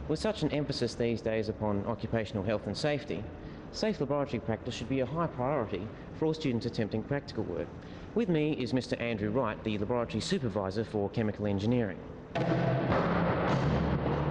With such an emphasis these days upon occupational health and safety, safe laboratory practice should be a high priority for all students attempting practical work. With me is Mr. Andrew Wright, the Laboratory Supervisor for Chemical Engineering.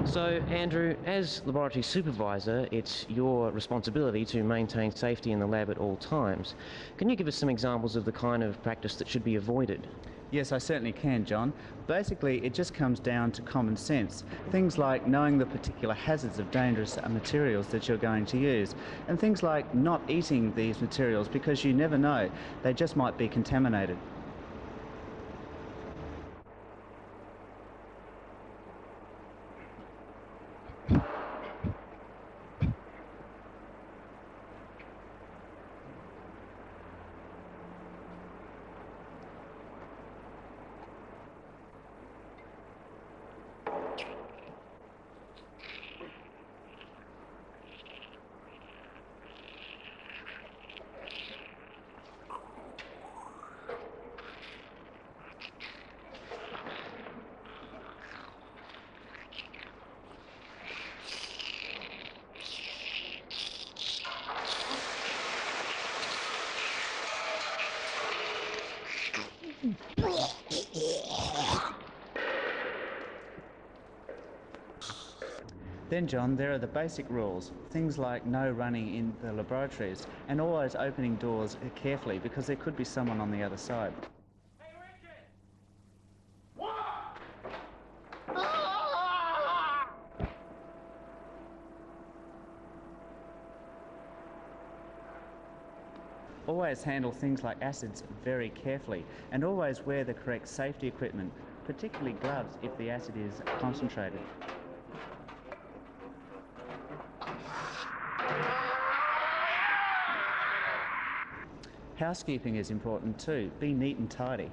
So, Andrew, as Laboratory Supervisor, it's your responsibility to maintain safety in the lab at all times. Can you give us some examples of the kind of practice that should be avoided? Yes, I certainly can, John. Basically, it just comes down to common sense. Things like knowing the particular hazards of dangerous materials that you're going to use, and things like not eating these materials because you never know, they just might be contaminated. Then, John, there are the basic rules. Things like no running in the laboratories and always opening doors carefully because there could be someone on the other side. Hey, Richard! What? Always handle things like acids very carefully and always wear the correct safety equipment, particularly gloves if the acid is concentrated. Housekeeping is important too. Be neat and tidy.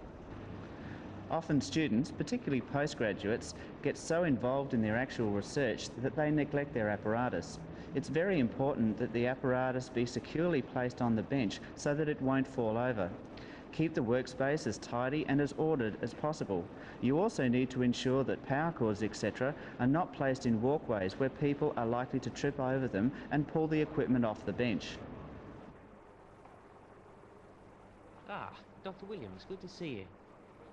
Often students, particularly postgraduates, get so involved in their actual research that they neglect their apparatus. It's very important that the apparatus be securely placed on the bench so that it won't fall over. Keep the workspace as tidy and as ordered as possible. You also need to ensure that power cords, etc., are not placed in walkways where people are likely to trip over them and pull the equipment off the bench. Ah, Dr. Williams, good to see you.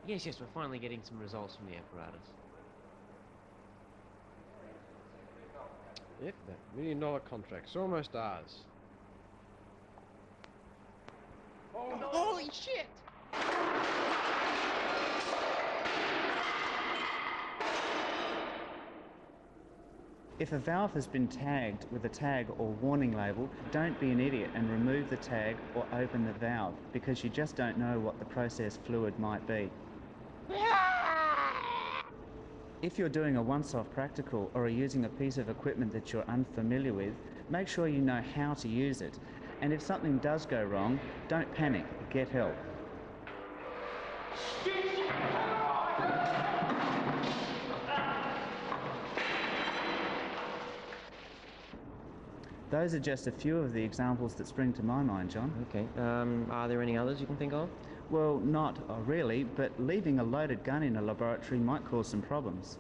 Yes, we're finally getting some results from the apparatus. Yep, that $1 million contract's almost ours. Oh, no. Holy shit! If a valve has been tagged with a tag or warning label, don't be an idiot and remove the tag or open the valve because you just don't know what the process fluid might be. If you're doing a once-off practical or are using a piece of equipment that you're unfamiliar with, make sure you know how to use it. And if something does go wrong, don't panic, get help. Those are just a few of the examples that spring to my mind, John. Okay, are there any others you can think of? Well, not really, but leaving a loaded gun in a laboratory might cause some problems.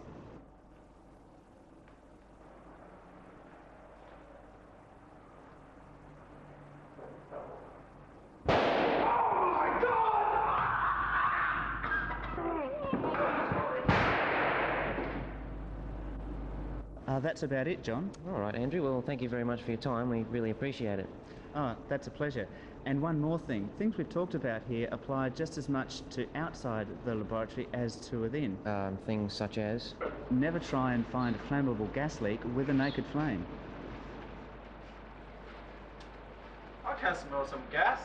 That's about it, John. All right, Andrew, well, thank you very much for your time. We really appreciate it. Oh, that's a pleasure. And one more thing. Things we've talked about here apply just as much to outside the laboratory as to within. Things such as? Never try and find a flammable gas leak with a naked flame. I can smell some gas.